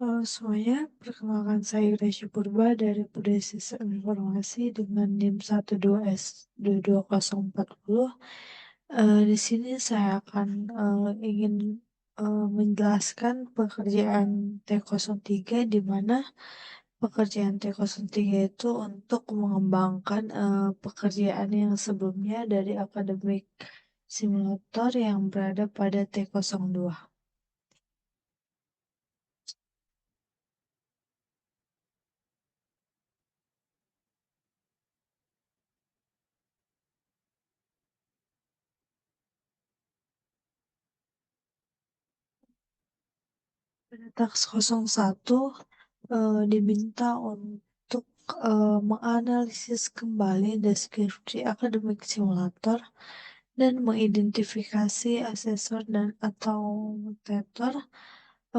Semuanya, perkenalkan saya Gracia Purba dari Prodi Sistem Informasi dengan NIM 12S22040. Di sini saya akan ingin menjelaskan pekerjaan T03 di mana pekerjaan T03 itu untuk mengembangkan pekerjaan yang sebelumnya dari akademik simulator yang berada pada T02. Pada taks 01 diminta untuk menganalisis kembali deskripsi akademik simulator dan mengidentifikasi asesor dan atau mutator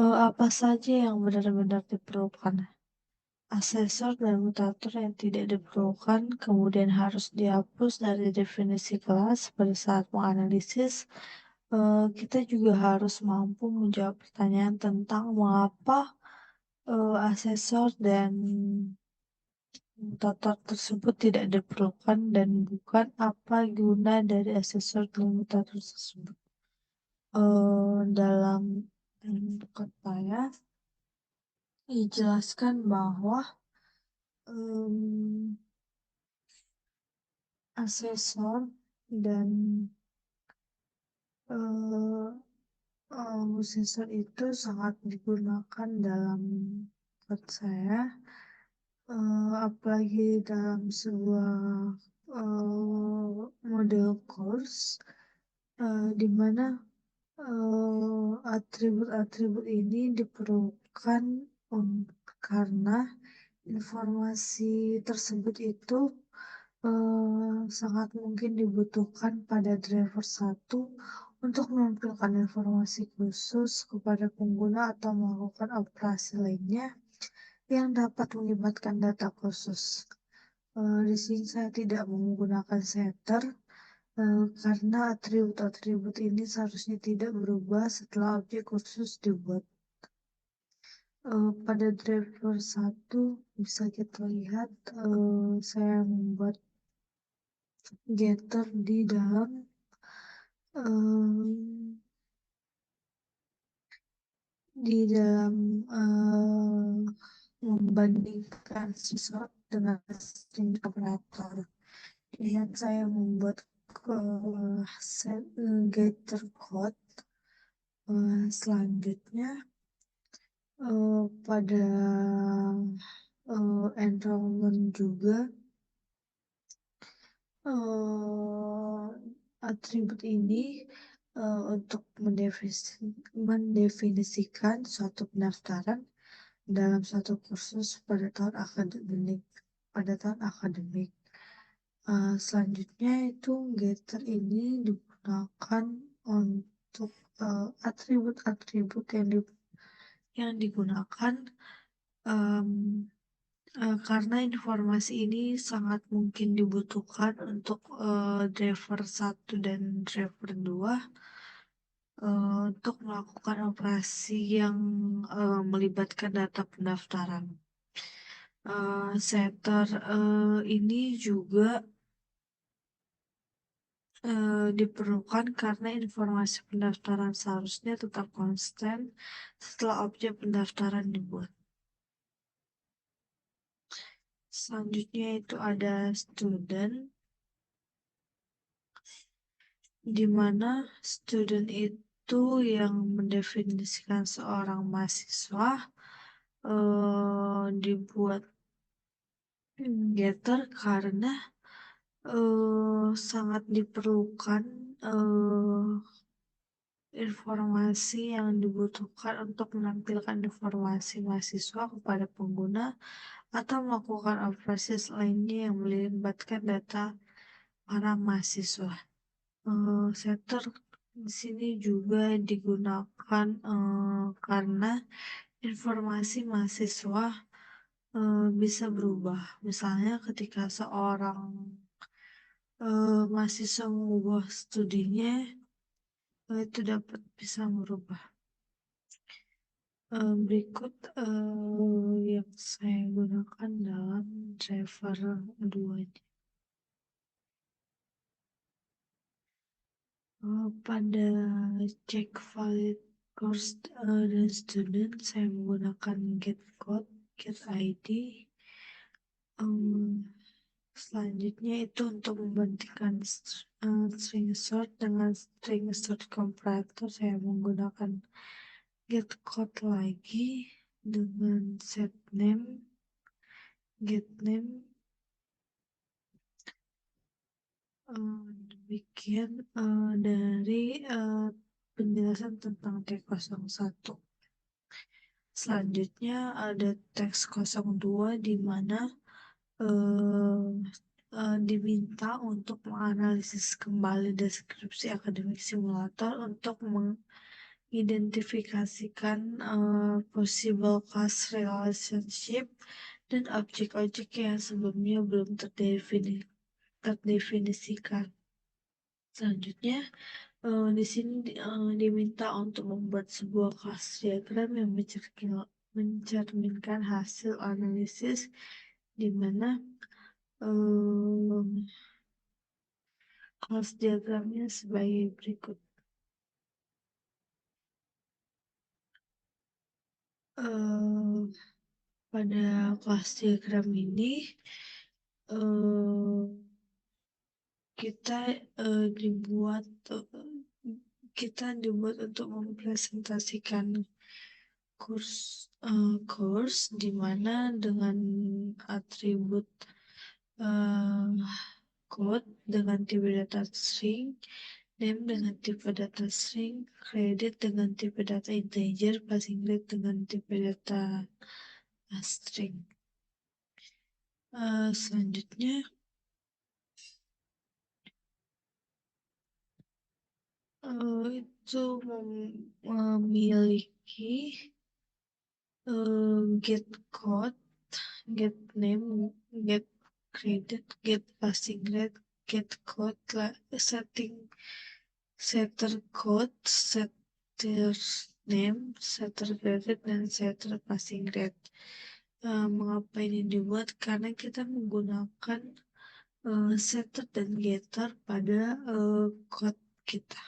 apa saja yang benar-benar diperlukan. Asesor dan mutator yang tidak diperlukan kemudian harus dihapus dari definisi kelas pada saat menganalisis. Kita juga harus mampu menjawab pertanyaan tentang mengapa asesor dan mutator tersebut tidak diperlukan dan bukan apa guna dari asesor dan mutator tersebut. Dalam kata ya, dijelaskan bahwa em, asesor dan eh, asesor itu sangat digunakan dalam tempat saya, apalagi dalam sebuah model course, di mana atribut-atribut ini diperlukan karena informasi tersebut itu sangat mungkin dibutuhkan pada driver satu untuk menampilkan informasi khusus kepada pengguna atau melakukan operasi lainnya yang dapat melibatkan data khusus. Di sini saya tidak menggunakan setter karena atribut-atribut ini seharusnya tidak berubah setelah objek khusus dibuat. Pada driver satu bisa kita lihat saya membuat getter em, di dalam membandingkan sesuatu dengan string operator. Dan saya membuat getter code. Selanjutnya pada enrollment juga atribut ini untuk mendefinisikan suatu pendaftaran dalam suatu kursus pada tahun akademik. Selanjutnya itu getter ini digunakan untuk atribut-atribut yang digunakan em, karena informasi ini sangat mungkin dibutuhkan untuk driver satu dan driver 2 untuk melakukan operasi yang melibatkan data pendaftaran. Setter ini juga diperlukan karena informasi pendaftaran seharusnya tetap konstan setelah objek pendaftaran dibuat. Selanjutnya itu ada student, di mana student itu yang mendefinisikan seorang mahasiswa, dibuat getter karena sangat diperlukan informasi yang dibutuhkan untuk menampilkan informasi mahasiswa kepada pengguna atau melakukan operasi lainnya yang melibatkan data para mahasiswa. Setter di sini juga digunakan karena informasi mahasiswa bisa berubah. Misalnya ketika seorang mahasiswa mengubah studinya, itu dapat bisa merubah. Berikut yang saya gunakan dalam driver 2. Pada cek valid course dan student, saya menggunakan get code, get ID. Selanjutnya itu untuk membandingkan string sort dengan string sort comparator, saya menggunakan get code lagi dengan set name, get name. Demikian dari penjelasan tentang T01. Selanjutnya ada teks 02 di mana eh, diminta untuk menganalisis kembali deskripsi akademik simulator untuk mengidentifikasikan possible class relationship dan objek-objek yang sebelumnya belum terdefinisikan. Selanjutnya, di sini diminta untuk membuat sebuah kelas diagram yang mencerminkan hasil analisis di mana kelas diagramnya sebagai berikut. Eh, Pada kelas diagram ini eh, kita dibuat untuk mempresentasikan kurs di mana dengan atribut eh, code dengan tipe data string, name dengan tipe data string, credit dengan tipe data integer, passing grade dengan tipe data string. Selanjutnya itu memiliki get code, get name, get credit, get passing grade, get code, setting, setter code, setter name, setter credit, dan setter passing grade. Mengapa ini dibuat? Karena kita menggunakan setter dan getter pada code kita.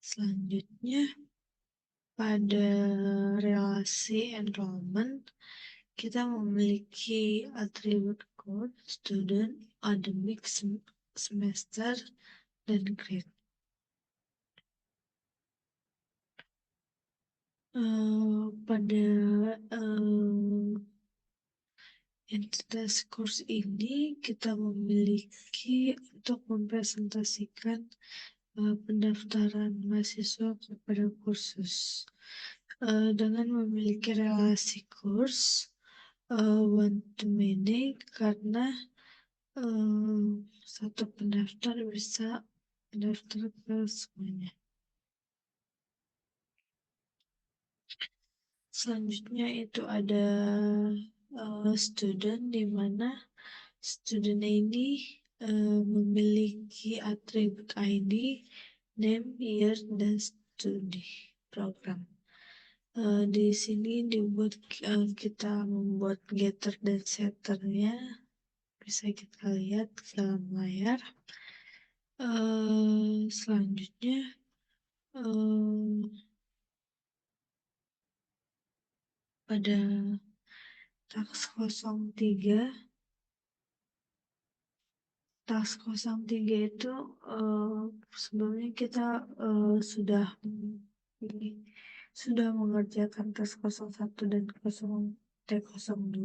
Selanjutnya, pada relasi enrollment, kita memiliki atribut code, student, academic, semester, dan grade. Pada entitas course ini kita memiliki untuk mempresentasikan pendaftaran mahasiswa kepada kursus dengan memiliki relasi course one to many, karena satu pendaftar bisa mendaftar ke semuanya. Selanjutnya itu ada student, di mana student ini memiliki atribut ID, name, year, dan studi program. Di sini kita membuat getter dan setternya, bisa kita lihat dalam layar. Selanjutnya pada task 03 itu sebelumnya kita sudah mengerjakan task 01 dan T02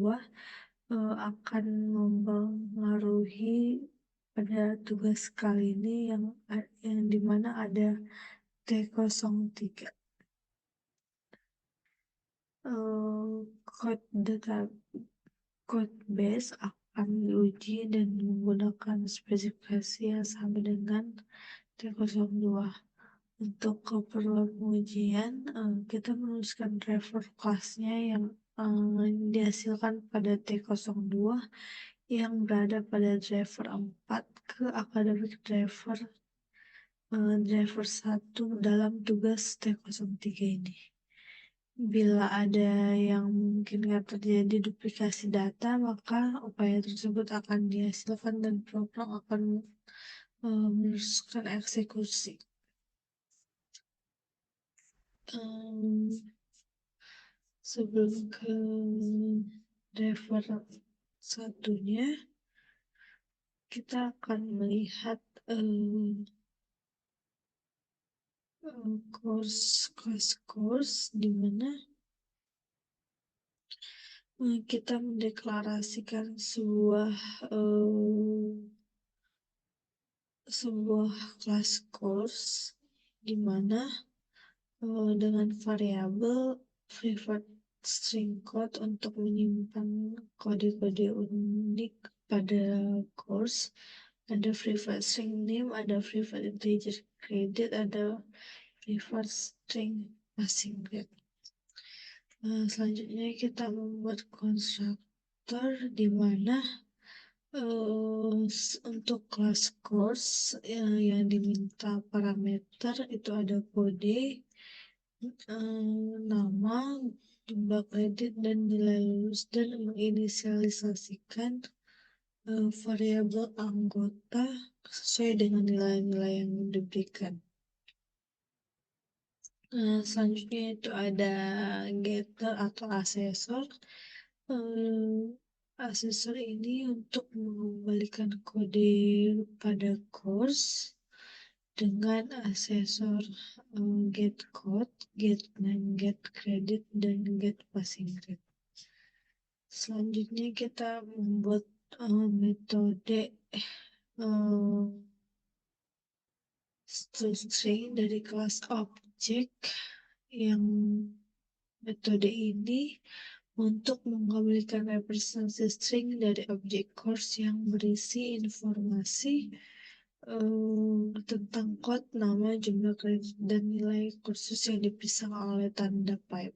akan mempengaruhi pada tugas kali ini yang dimana ada T03. Code base akan diuji dan menggunakan spesifikasi yang sama dengan T02. Untuk keperluan pengujian, kita menuliskan driver kelasnya yang dihasilkan pada T02 yang berada pada driver 4 ke academic driver driver 1 dalam tugas T03 ini. Bila ada yang mungkin terjadi duplikasi data, maka upaya tersebut akan dihasilkan dan program akan meneruskan eksekusi. Sebelum ke driver satunya, kita akan melihat kelas di mana kita mendeklarasikan sebuah kelas course di mana dengan variabel private string code untuk menyimpan kode-kode unik pada course. Ada private string name, ada private integer credit, ada private string passing grade. Selanjutnya kita membuat konstruktor di mana untuk kelas course yang diminta parameter itu ada kode, nama, jumlah kredit, dan nilai lulus, dan menginisialisasikan variabel anggota sesuai dengan nilai-nilai yang diberikan. Selanjutnya itu ada getter atau asesor. Asesor ini untuk mengembalikan kode pada course dengan asesor get code, get name, get credit, dan get passing grade. Selanjutnya kita membuat metode string dari kelas object, yang metode ini untuk mengembalikan representasi string dari objek course yang berisi informasi tentang kode, nama, jumlah kredit, dan nilai kursus yang dipisah oleh tanda pipe.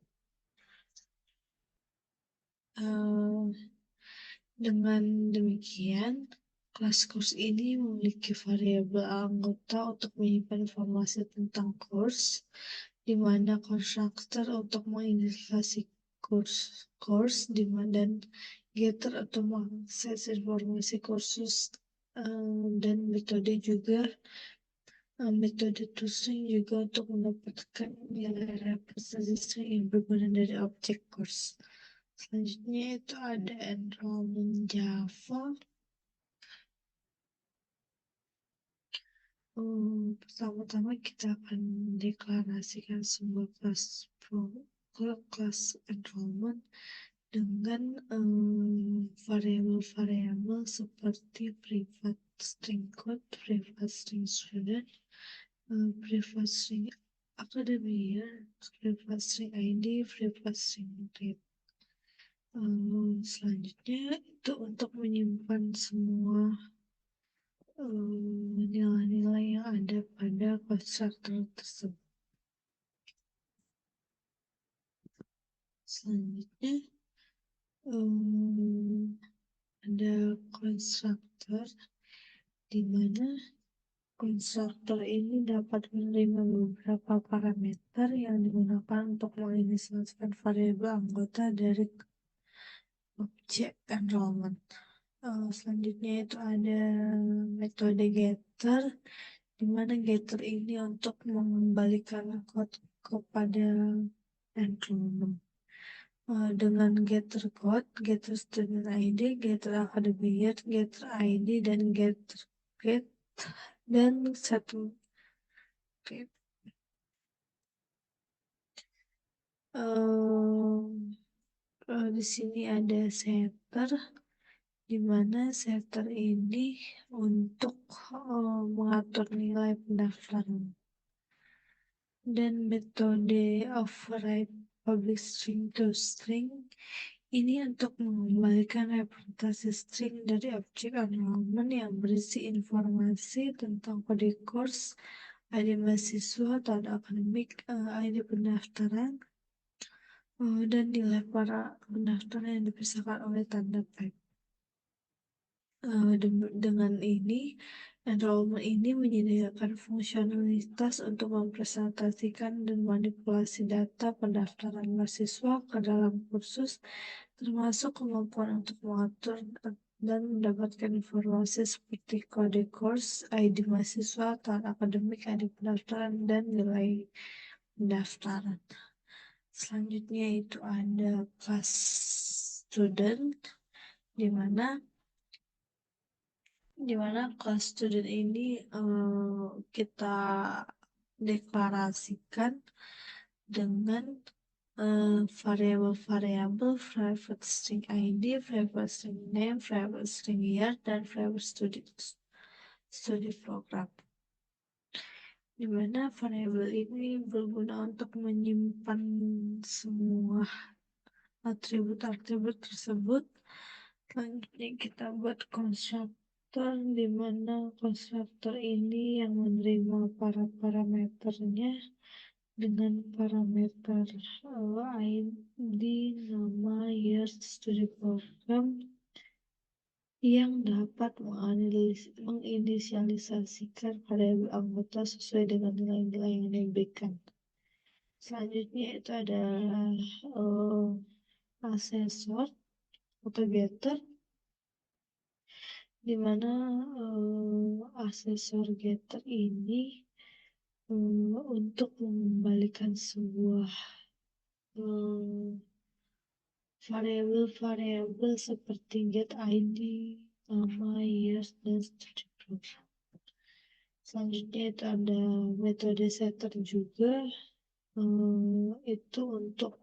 Dengan demikian, kelas course ini memiliki variabel anggota untuk menyimpan informasi tentang course, di mana konstruktor untuk menginisiasi course dan getter untuk mengakses informasi kursus, dan metode toString juga untuk mendapatkan nilai representasi string yang berguna dari objek course. Selanjutnya itu ada enrollment Java. Pertama-tama kita akan mendeklarasikan sebuah kelas enrollment dengan variabel-variabel seperti private string code, private string student, private string academy year, private string ID, private string grade. Selanjutnya itu untuk menyimpan semua nilai-nilai yang ada pada konstruktor tersebut. Selanjutnya ada konstruktor di mana konstruktor ini dapat menerima beberapa parameter yang digunakan untuk menginisialisasikan variabel anggota dari objek enrollment. Selanjutnya itu ada metode getter, di mana getter ini untuk mengembalikan kode kepada enrollment. Dengan getter code, getter student ID, getter academy year, getter ID, dan getter grade, dan satu grade. Di sini ada setter, di mana setter ini untuk mengatur nilai pendaftaran, dan metode override public string to string ini untuk mengembalikan representasi string dari objek enrollment yang berisi informasi tentang kode course, ID mahasiswa, tahun akademik, ID pendaftaran, dan nilai para pendaftar yang dipisahkan oleh tanda pipe. Dengan ini, enrollment ini menyediakan fungsionalitas untuk mempresentasikan dan manipulasi data pendaftaran mahasiswa ke dalam kursus, termasuk kemampuan untuk mengatur dan mendapatkan informasi seperti kode course, ID mahasiswa, tahun akademik, ID pendaftaran, dan nilai pendaftaran. Selanjutnya itu ada class student, di mana kelas student ini kita deklarasikan dengan variabel-variabel private string ID, private string name, private string year, dan private studi program. Di mana variabel ini berguna untuk menyimpan semua atribut-atribut tersebut. Selanjutnya kita buat konstruktor, di mana konstruktor ini yang menerima para parameternya dengan parameter ID, nama, year, studi program yang dapat menginisialisasikan variabel anggota sesuai dengan nilai-nilai yang diberikan. Selanjutnya itu ada asesor atau getter, di mana asesor getter ini untuk mengembalikan sebuah variabel-variabel seperti get ID, nama, years, dan studi program. Selanjutnya itu ada metode setter juga, itu untuk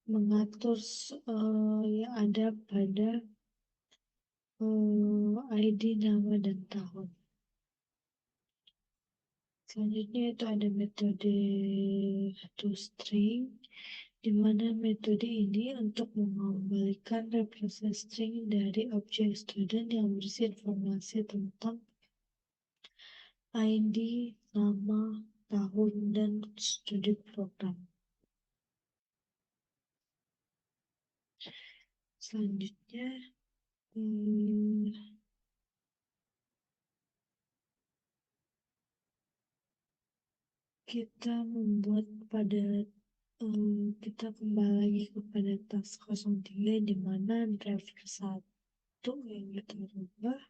mengatur yang ada pada ID, nama, dan tahun. Selanjutnya itu ada metode toString, di mana metode ini untuk mengembalikan represent string dari objek student yang berisi informasi tentang ID, nama, tahun, dan studi program. Selanjutnya kita membuat kita kembali lagi kepada task 03, di mana driver 1 yang kita rubah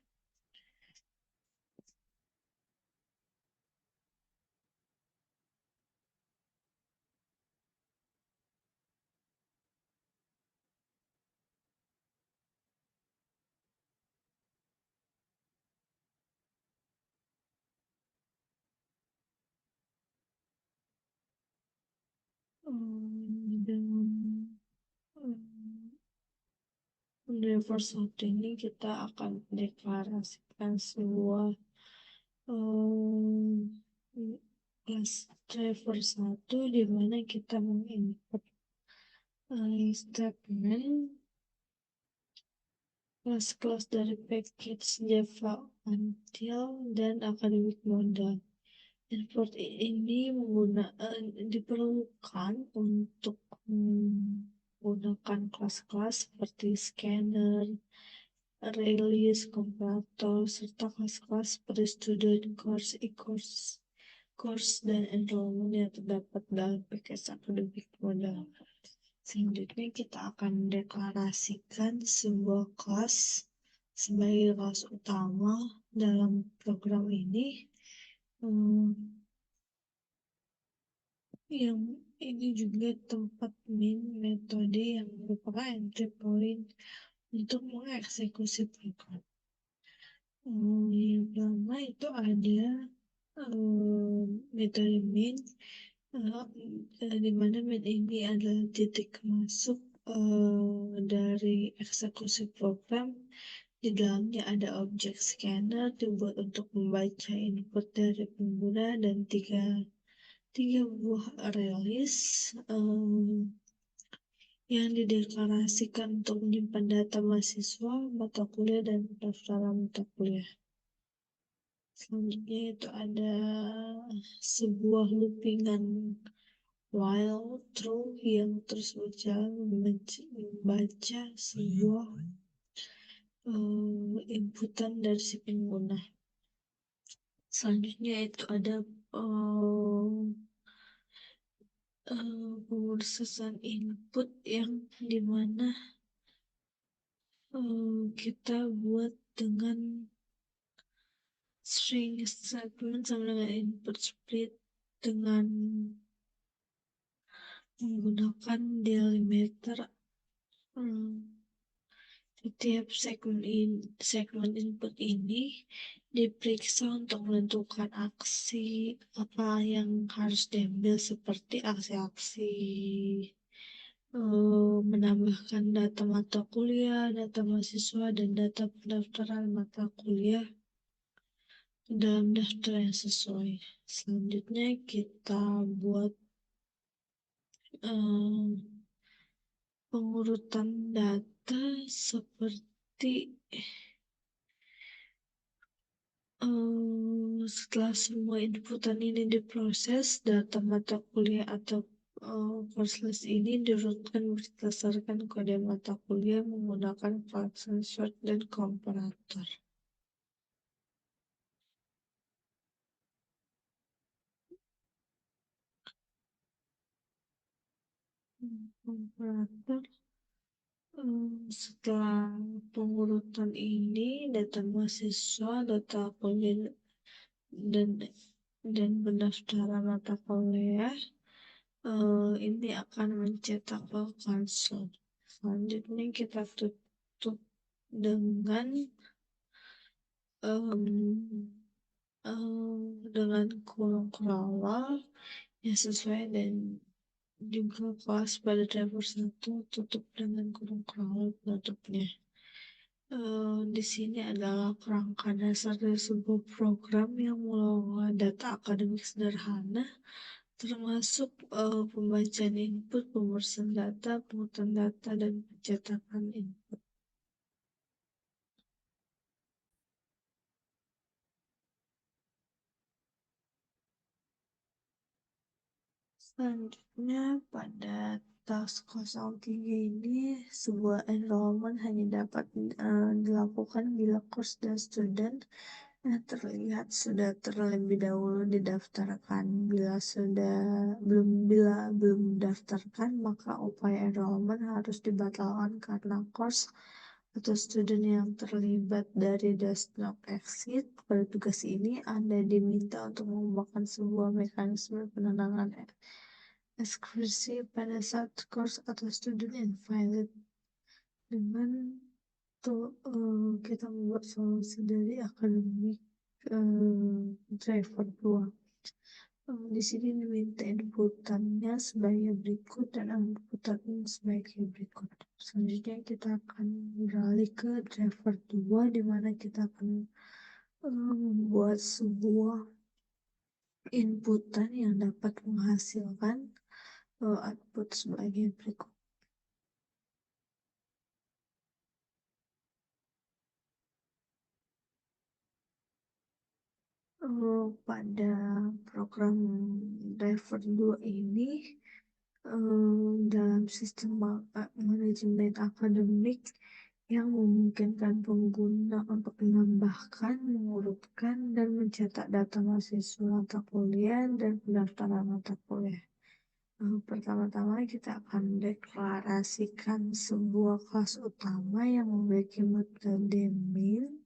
dengan driver 1 ini kita akan deklarasikan sebuah class driver 1, di mana kita mengimport statement kelas-kelas dari package Java Until dan Academic Model. Import ini diperlukan untuk menggunakan kelas-kelas seperti scanner, release, komparator, serta kelas-kelas seperti student, course, course, dan enrollment yang terdapat dalam package Academic Model. Selanjutnya kita akan deklarasikan sebuah kelas sebagai kelas utama dalam program ini, yang ini juga tempat main metode yang merupakan entry point untuk mengeksekusi program. Yang pertama itu ada metode main, di mana main ini adalah titik masuk dari eksekusi program. Di dalamnya ada objek scanner dibuat untuk membaca input dari pengguna, dan tiga buah release yang dideklarasikan untuk menyimpan data mahasiswa, mata kuliah, dan pendaftaran mata kuliah. Selanjutnya itu ada sebuah loopingan while true yang terus berjalan membaca sebuah inputan dari si pengguna. Selanjutnya itu ada uh, pemrosesan input yang dimana kita buat dengan string statement sama dengan input split dengan menggunakan delimiter. Setiap segmen input ini diperiksa untuk menentukan aksi apa yang harus diambil seperti aksi-aksi menambahkan data mata kuliah, data mahasiswa, dan data pendaftaran mata kuliah dalam daftar yang sesuai. Selanjutnya kita buat pengurutan data seperti setelah semua inputan ini diproses, data mata kuliah atau course list ini diurutkan berdasarkan kode mata kuliah menggunakan function sort dan komparator. Komparator setelah pengurutan ini, data mahasiswa, data kuliah dan pendaftaran mata kuliah ini akan mencetak ke konsol. Selanjutnya kita tutup dengan dengan kolom crawl yang sesuai dan juga kelas pada driver 1 tutup dengan kolom crawl penutupnya. Di sini adalah kerangka dasar dari sebuah program yang mengelola data akademik sederhana, termasuk pembacaan input, pemrosesan data, pengurutan data, dan pencetakan input. Selanjutnya, pada task 03 ini, sebuah enrollment hanya dapat dilakukan bila course dan student yang terlihat sudah terlebih dahulu didaftarkan. Bila belum didaftarkan, maka upaya enrollment harus dibatalkan karena course atau student yang terlibat dari does not exist. Pada tugas ini, Anda diminta untuk mengembangkan sebuah mekanisme penenangan eksekusi pada saat course atau student invalid dengan kita membuat solusi dari akademik driver 2. Di sini diminta inputannya sebagai berikut dan outputannya sebagai berikut. Selanjutnya kita akan beralih ke driver 2 di mana kita akan membuat sebuah inputan yang dapat menghasilkan output sebagai berikut. Pada program driver 2 ini dalam sistem manajemen akademik yang memungkinkan pengguna untuk menambahkan, mengurutkan, dan mencetak data mahasiswa mata kuliah dan pendaftaran mata kuliah. Pertama-tama kita akan deklarasikan sebuah kelas utama yang memiliki metode main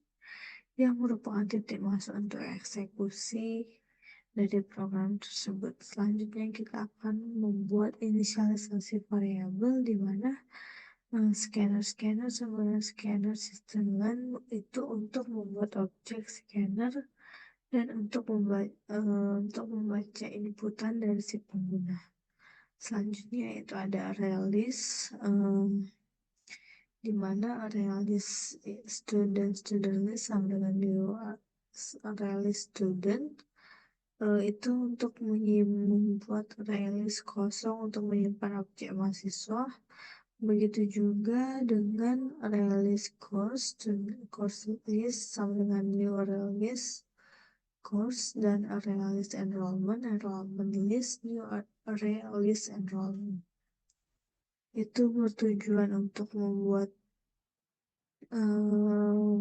yang merupakan titik masuk untuk eksekusi dari program tersebut. Selanjutnya kita akan membuat inisialisasi variabel di mana scanner sama scanner system one itu untuk membuat objek scanner dan untuk membaca inputan dari si pengguna. Selanjutnya itu ada release di mana release student list sama dengan new release student itu untuk membuat release kosong untuk menyimpan objek mahasiswa. Begitu juga dengan release course list sama dengan new release course dan release enrollment list, new release enrollment. Itu bertujuan untuk membuat eh,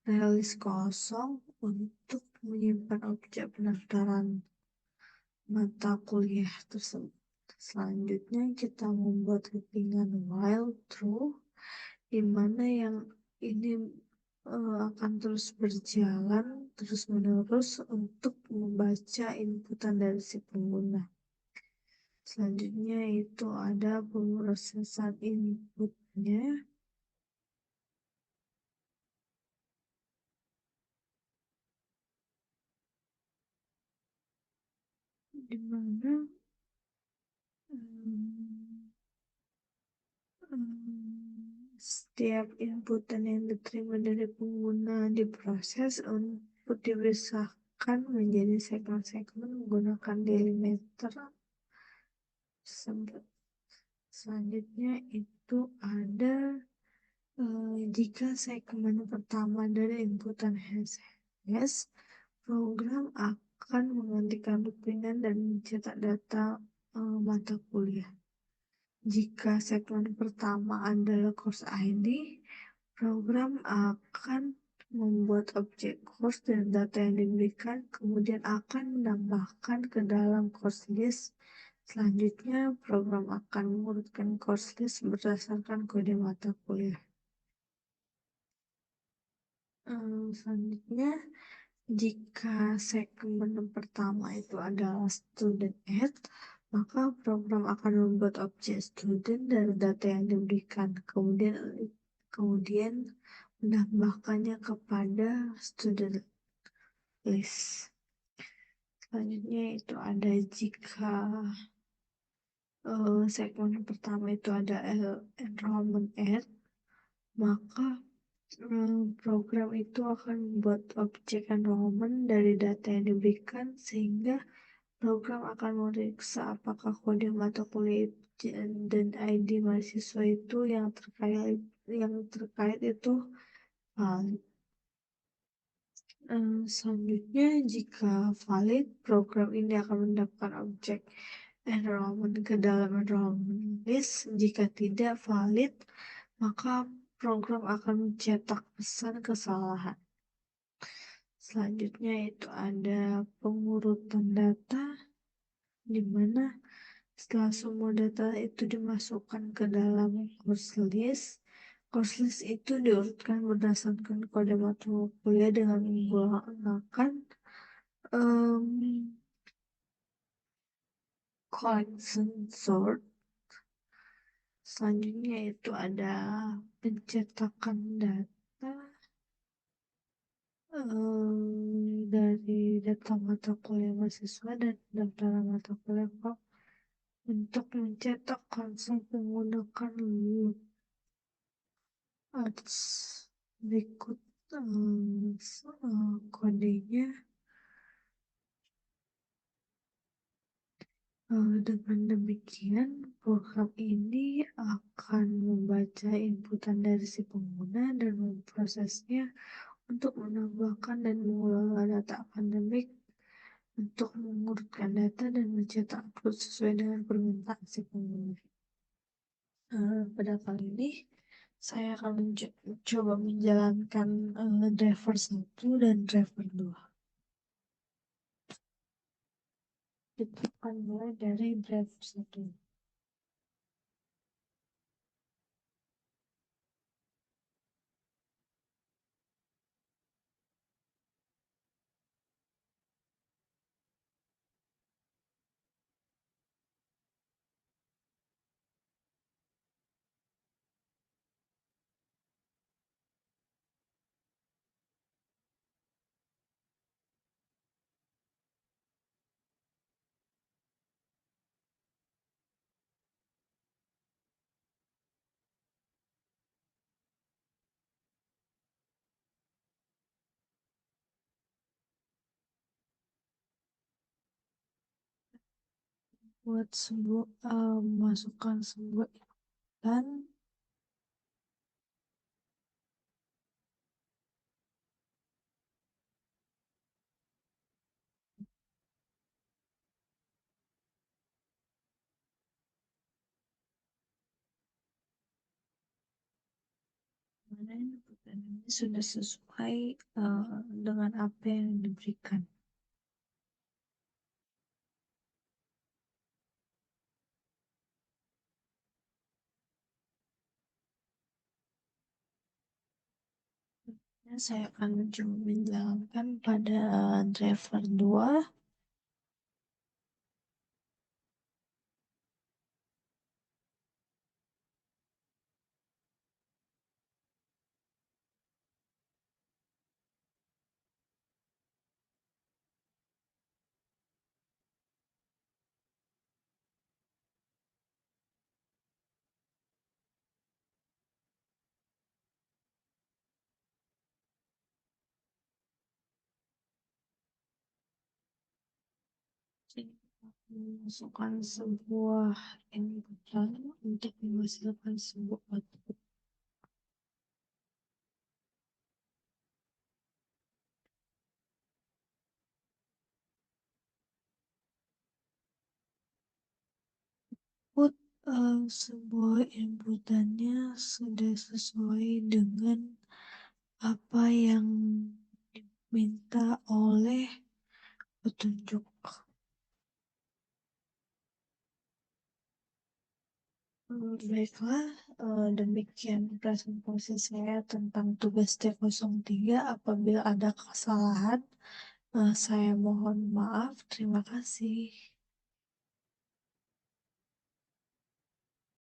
realis kosong untuk menyimpan objek pendaftaran mata kuliah tersebut. Selanjutnya kita membuat loopingan while true, di mana yang ini akan terus berjalan terus-menerus untuk membaca inputan dari si pengguna. Selanjutnya itu ada pemrosesan inputnya, di mana hmm, setiap inputan yang diterima dari pengguna diproses untuk dipisahkan menjadi segmen-segmen menggunakan delimiter tersebut. Selanjutnya itu ada jika segmen pertama dari inputan has, program akan menghentikan loopingan dan mencetak data mata kuliah. Jika segmen pertama adalah course ID, program akan membuat objek course dan data yang diberikan, kemudian akan menambahkan ke dalam course list. Selanjutnya, program akan mengurutkan course list berdasarkan kode mata kuliah. Selanjutnya, jika segmen pertama itu adalah student add, maka program akan membuat objek student dari data yang diberikan, kemudian menambahkannya kepada student list. Selanjutnya itu ada jika segmen pertama itu ada enrollment add, maka program itu akan membuat objek enrollment dari data yang diberikan, sehingga program akan memeriksa apakah kode mata kuliah dan ID mahasiswa itu yang terkait itu valid. Selanjutnya, jika valid, program ini akan mendapatkan objek enrollment ke dalam enrollment list. Jika tidak valid, maka program akan mencetak pesan kesalahan. Selanjutnya itu ada pengurutan data, di mana setelah semua data itu dimasukkan ke dalam course list itu diurutkan berdasarkan kode mata kuliah dengan menggunakan um, collection sort. Selanjutnya itu ada pencetakan data dari data mata kuliah mahasiswa dan pendaftaran mata kuliah untuk mencetak konsol menggunakan loop. Ads berikut kodenya. Dengan demikian, program ini akan membaca inputan dari si pengguna dan memprosesnya untuk menambahkan dan mengelola data akademik, untuk mengurutkan data dan mencetak upload sesuai dengan permintaan si pengguna. Pada kali ini, saya akan coba menjalankan driver 1 dan driver 2. Kita akan mulai dari driver 1. Buat masukkan sebuah iklan. Pertanyaannya sudah sesuai dengan apa yang diberikan. Saya akan mencoba menjalankan pada driver 2. Memasukkan sebuah inputan untuk menghasilkan sebuah output. Output sebuah inputannya sudah sesuai dengan apa yang diminta oleh petunjuk. Baiklah, demikian presentasi saya tentang tugas T03. Apabila ada kesalahan, saya mohon maaf. Terima kasih.